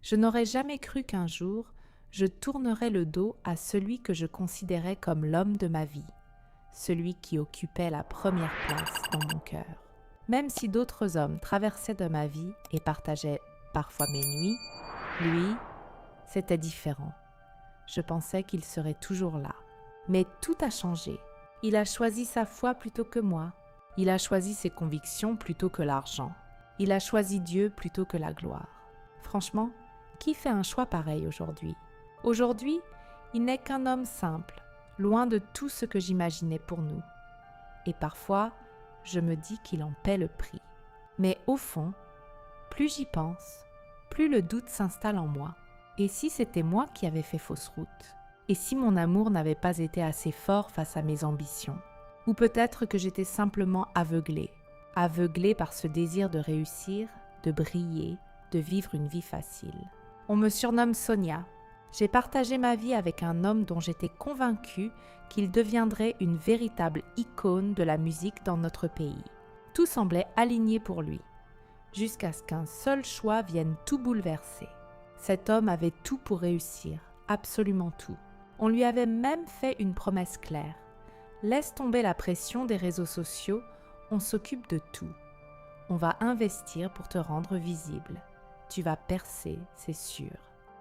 Je n'aurais jamais cru qu'un jour, je tournerais le dos à celui que je considérais comme l'homme de ma vie, celui qui occupait la première place dans mon cœur. Même si d'autres hommes traversaient de ma vie et partageaient parfois mes nuits, lui, c'était différent. Je pensais qu'il serait toujours là. Mais tout a changé. Il a choisi sa foi plutôt que moi. Il a choisi ses convictions plutôt que l'argent. Il a choisi Dieu plutôt que la gloire. Franchement, qui fait un choix pareil aujourd'hui? Aujourd'hui, il n'est qu'un homme simple, loin de tout ce que j'imaginais pour nous. Et parfois, je me dis qu'il en paie le prix. Mais au fond, plus j'y pense, plus le doute s'installe en moi. Et si c'était moi qui avais fait fausse route? Et si mon amour n'avait pas été assez fort face à mes ambitions? Ou peut-être que j'étais simplement aveuglée par ce désir de réussir, de briller, de vivre une vie facile. On me surnomme Sonia. J'ai partagé ma vie avec un homme dont j'étais convaincue qu'il deviendrait une véritable icône de la musique dans notre pays. Tout semblait aligné pour lui, jusqu'à ce qu'un seul choix vienne tout bouleverser. Cet homme avait tout pour réussir, absolument tout. On lui avait même fait une promesse claire. Laisse tomber la pression des réseaux sociaux, on s'occupe de tout. On va investir pour te rendre visible. Tu vas percer, c'est sûr.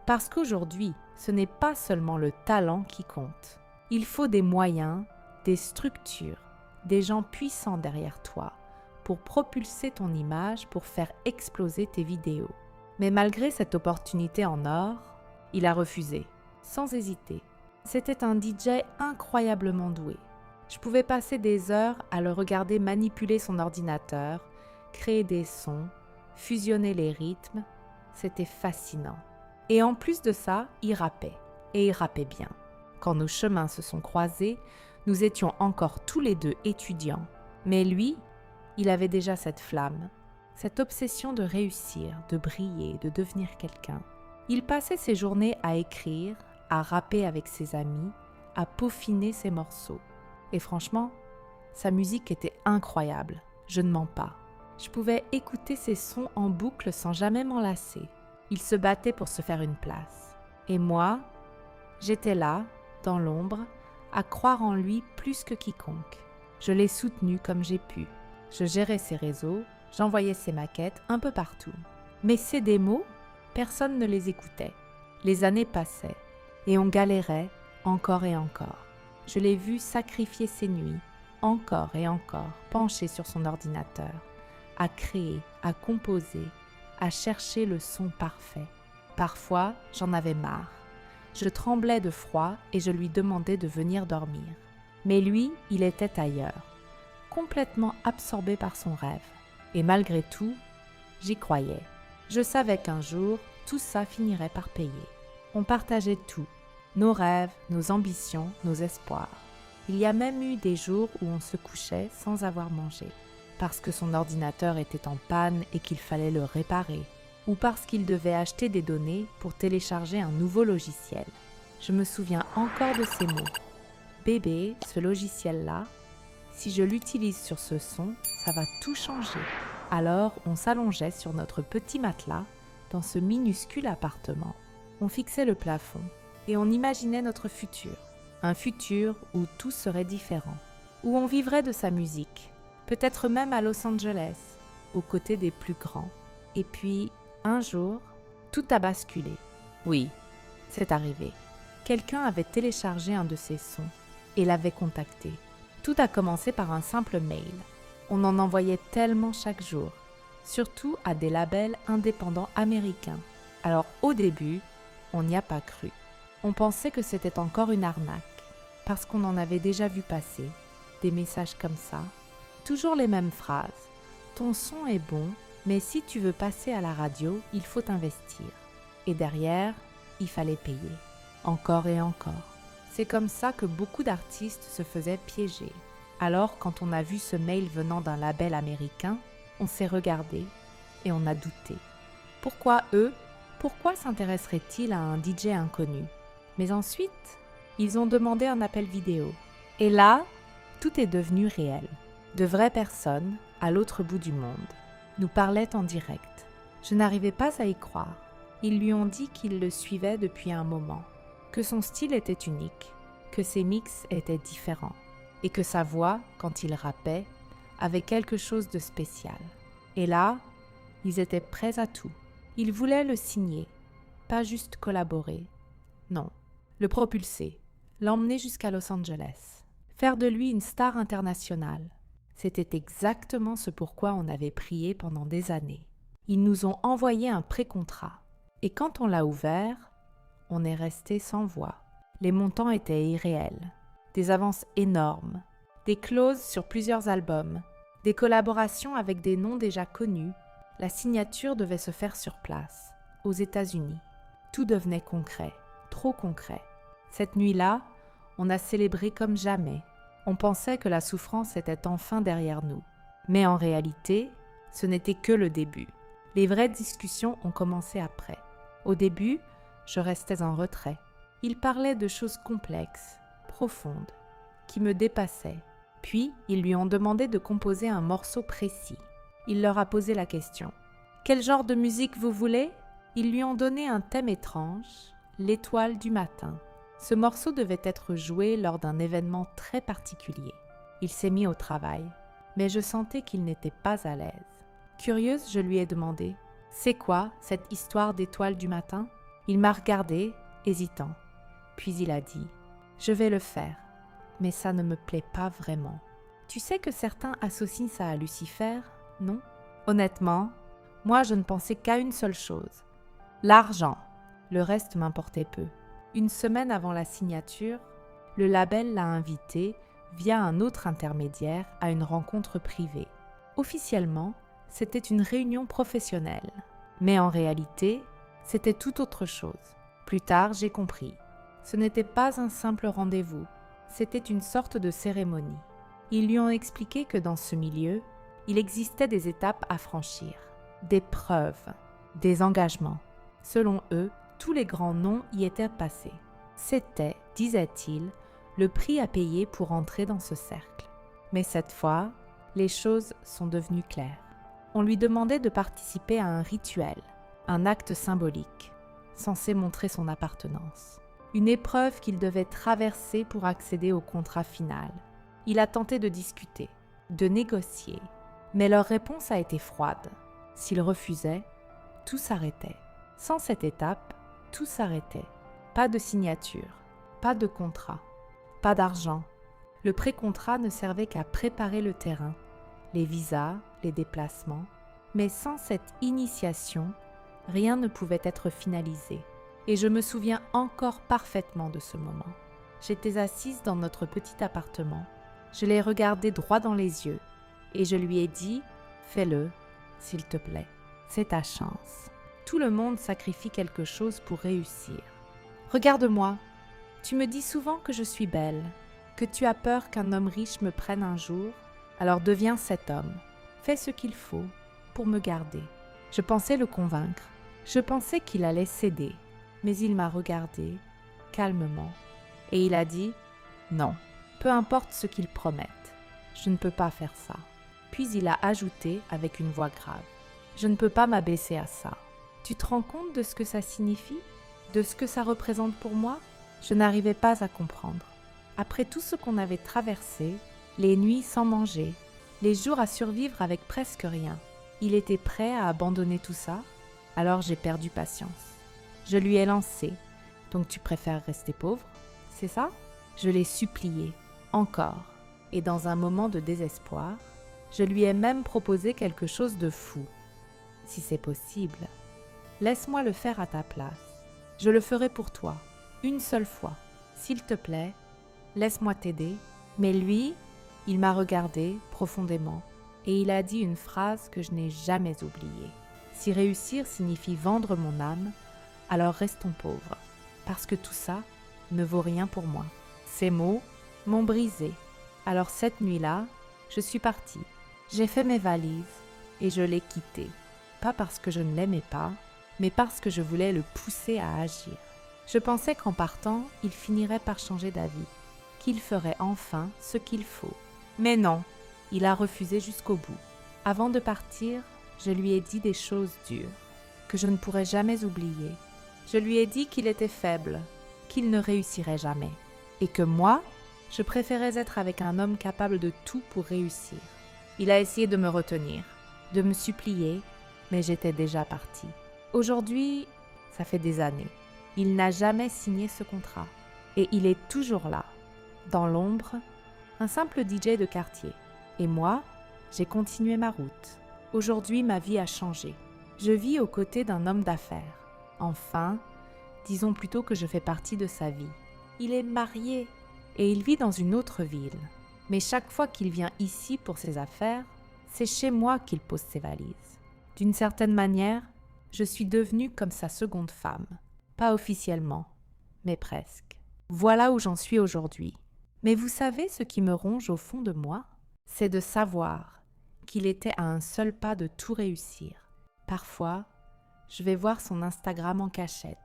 Parce qu'aujourd'hui, ce n'est pas seulement le talent qui compte. Il faut des moyens, des structures, des gens puissants derrière toi pour propulser ton image, pour faire exploser tes vidéos. Mais malgré cette opportunité en or, il a refusé, sans hésiter. C'était un DJ incroyablement doué. Je pouvais passer des heures à le regarder manipuler son ordinateur, créer des sons, fusionner les rythmes. C'était fascinant. Et en plus de ça, il rappait. Et il rappait bien. Quand nos chemins se sont croisés, nous étions encore tous les deux étudiants. Mais lui, il avait déjà cette flamme, cette obsession de réussir, de briller, de devenir quelqu'un. Il passait ses journées à écrire, à rapper avec ses amis, à peaufiner ses morceaux. Et franchement, sa musique était incroyable, je ne mens pas. Je pouvais écouter ses sons en boucle sans jamais m'en lasser. Il se battait pour se faire une place. Et moi, j'étais là, dans l'ombre, à croire en lui plus que quiconque. Je l'ai soutenu comme j'ai pu. Je gérais ses réseaux, j'envoyais ses maquettes un peu partout. Mais ses démos, personne ne les écoutait. Les années passaient et on galérait encore et encore. Je l'ai vu sacrifier ses nuits, encore et encore, penché sur son ordinateur, à créer, à composer, à chercher le son parfait. Parfois, j'en avais marre. Je tremblais de froid et je lui demandais de venir dormir. Mais lui, il était ailleurs, complètement absorbé par son rêve. Et malgré tout, j'y croyais. Je savais qu'un jour, tout ça finirait par payer. On partageait tout, nos rêves, nos ambitions, nos espoirs. Il y a même eu des jours où on se couchait sans avoir mangé, parce que son ordinateur était en panne et qu'il fallait le réparer, ou parce qu'il devait acheter des données pour télécharger un nouveau logiciel. Je me souviens encore de ces mots. Bébé, ce logiciel-là, si je l'utilise sur ce son, ça va tout changer. Alors, on s'allongeait sur notre petit matelas dans ce minuscule appartement. On fixait le plafond et on imaginait notre futur. Un futur où tout serait différent, où on vivrait de sa musique, peut-être même à Los Angeles, aux côtés des plus grands. Et puis, un jour, tout a basculé. Oui, c'est arrivé. Quelqu'un avait téléchargé un de ses sons et l'avait contacté. Tout a commencé par un simple mail. On en envoyait tellement chaque jour, surtout à des labels indépendants américains. Alors au début, on n'y a pas cru. On pensait que c'était encore une arnaque, parce qu'on en avait déjà vu passer, des messages comme ça, toujours les mêmes phrases. Ton son est bon, mais si tu veux passer à la radio, il faut investir. Et derrière, il fallait payer. Encore et encore. C'est comme ça que beaucoup d'artistes se faisaient piéger. Alors, quand on a vu ce mail venant d'un label américain, on s'est regardé et on a douté. Pourquoi eux? Pourquoi s'intéresseraient-ils à un DJ inconnu? Mais ensuite, ils ont demandé un appel vidéo. Et là, tout est devenu réel. De vraies personnes, à l'autre bout du monde, nous parlaient en direct. Je n'arrivais pas à y croire. Ils lui ont dit qu'ils le suivaient depuis un moment, que son style était unique, que ses mix étaient différents et que sa voix, quand il rappait, avait quelque chose de spécial. Et là, ils étaient prêts à tout. Ils voulaient le signer, pas juste collaborer. Non, le propulser, l'emmener jusqu'à Los Angeles, faire de lui une star internationale. C'était exactement ce pourquoi on avait prié pendant des années. Ils nous ont envoyé un pré-contrat. Et quand on l'a ouvert, on est resté sans voix. Les montants étaient irréels. Des avances énormes, des clauses sur plusieurs albums, des collaborations avec des noms déjà connus. La signature devait se faire sur place, aux États-Unis. Tout devenait concret, trop concret. Cette nuit-là, on a célébré comme jamais. On pensait que la souffrance était enfin derrière nous. Mais en réalité, ce n'était que le début. Les vraies discussions ont commencé après. Au début, je restais en retrait. Il parlait de choses complexes, profondes, qui me dépassaient. Puis, ils lui ont demandé de composer un morceau précis. Il leur a posé la question. « Quel genre de musique vous voulez ?» Ils lui ont donné un thème étrange, l'étoile du matin. Ce morceau devait être joué lors d'un événement très particulier. Il s'est mis au travail, mais je sentais qu'il n'était pas à l'aise. Curieuse, je lui ai demandé « C'est quoi cette histoire d'étoile du matin ?» Il m'a regardé, hésitant. Puis il a dit « Je vais le faire, mais ça ne me plaît pas vraiment. » Tu sais que certains associent ça à Lucifer, non ? Honnêtement, moi je ne pensais qu'à une seule chose. L'argent. Le reste m'importait peu. Une semaine avant la signature, le label l'a invité, via un autre intermédiaire, à une rencontre privée. Officiellement, c'était une réunion professionnelle. Mais en réalité, c'était tout autre chose. Plus tard, j'ai compris. Ce n'était pas un simple rendez-vous, c'était une sorte de cérémonie. Ils lui ont expliqué que dans ce milieu, il existait des étapes à franchir, des preuves, des engagements. Selon eux, tous les grands noms y étaient passés. C'était, disait-il, le prix à payer pour entrer dans ce cercle. Mais cette fois, les choses sont devenues claires. On lui demandait de participer à un rituel, un acte symbolique, censé montrer son appartenance. Une épreuve qu'il devait traverser pour accéder au contrat final. Il a tenté de discuter, de négocier, mais leur réponse a été froide. S'il refusait, tout s'arrêtait. Sans cette étape, tout s'arrêtait. Pas de signature, pas de contrat, pas d'argent. Le pré-contrat ne servait qu'à préparer le terrain, les visas, les déplacements. Mais sans cette initiation, rien ne pouvait être finalisé. Et je me souviens encore parfaitement de ce moment. J'étais assise dans notre petit appartement. Je l'ai regardé droit dans les yeux et je lui ai dit « Fais-le, s'il te plaît. C'est ta chance. » Tout le monde sacrifie quelque chose pour réussir. Regarde-moi. Tu me dis souvent que je suis belle, que tu as peur qu'un homme riche me prenne un jour. Alors deviens cet homme. Fais ce qu'il faut pour me garder. Je pensais le convaincre. Je pensais qu'il allait céder. Mais il m'a regardé calmement et il a dit « Non, peu importe ce qu'ils promettent, je ne peux pas faire ça. » Puis il a ajouté avec une voix grave « Je ne peux pas m'abaisser à ça. Tu te rends compte de ce que ça signifie? De ce que ça représente pour moi ?» Je n'arrivais pas à comprendre. Après tout ce qu'on avait traversé, les nuits sans manger, les jours à survivre avec presque rien, il était prêt à abandonner tout ça? Alors j'ai perdu patience. Je lui ai lancé « Donc tu préfères rester pauvre, c'est ça ?» Je l'ai supplié, encore, et dans un moment de désespoir, je lui ai même proposé quelque chose de fou. « Si c'est possible, laisse-moi le faire à ta place. Je le ferai pour toi, une seule fois. S'il te plaît, laisse-moi t'aider. » Mais lui, il m'a regardé profondément et il a dit une phrase que je n'ai jamais oubliée. « Si réussir signifie vendre mon âme, alors restons pauvres, parce que tout ça ne vaut rien pour moi. » Ces mots m'ont brisé. Alors cette nuit-là, je suis partie. J'ai fait mes valises et je l'ai quitté. Pas parce que je ne l'aimais pas, mais parce que je voulais le pousser à agir. Je pensais qu'en partant, il finirait par changer d'avis, qu'il ferait enfin ce qu'il faut. Mais non, il a refusé jusqu'au bout. Avant de partir, je lui ai dit des choses dures. que je ne pourrais jamais oublier. Je lui ai dit qu'il était faible, qu'il ne réussirait jamais, et que moi, je préférais être avec un homme capable de tout pour réussir. Il a essayé de me retenir, de me supplier, mais j'étais déjà partie. Aujourd'hui, ça fait des années. Il n'a jamais signé ce contrat. Et il est toujours là, dans l'ombre, un simple DJ de quartier. Et moi, j'ai continué ma route. Aujourd'hui, ma vie a changé. Je vis aux côtés d'un homme d'affaires. Enfin, disons plutôt que je fais partie de sa vie. Il est marié et il vit dans une autre ville. Mais chaque fois qu'il vient ici pour ses affaires, c'est chez moi qu'il pose ses valises. D'une certaine manière, je suis devenue comme sa seconde femme. Pas officiellement, mais presque. Voilà où j'en suis aujourd'hui. Mais vous savez ce qui me ronge au fond de moi? C'est de savoir qu'il était à un seul pas de tout réussir. Parfois, je vais voir son Instagram en cachette.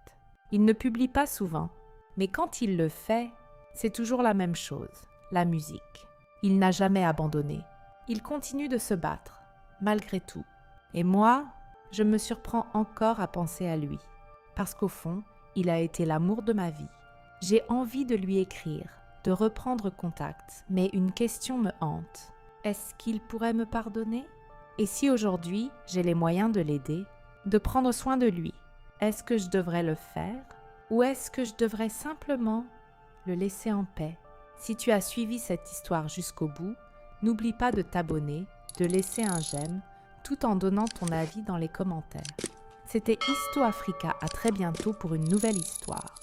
Il ne publie pas souvent, mais quand il le fait, c'est toujours la même chose, la musique. Il n'a jamais abandonné. Il continue de se battre, malgré tout. Et moi, je me surprends encore à penser à lui, parce qu'au fond, il a été l'amour de ma vie. J'ai envie de lui écrire, de reprendre contact, mais une question me hante. Est-ce qu'il pourrait me pardonner? Et si aujourd'hui, j'ai les moyens de l'aider, de prendre soin de lui, est-ce que je devrais le faire? Ou est-ce que je devrais simplement le laisser en paix? Si tu as suivi cette histoire jusqu'au bout, n'oublie pas de t'abonner, de laisser un j'aime, tout en donnant ton avis dans les commentaires. C'était Histo Africa, à très bientôt pour une nouvelle histoire.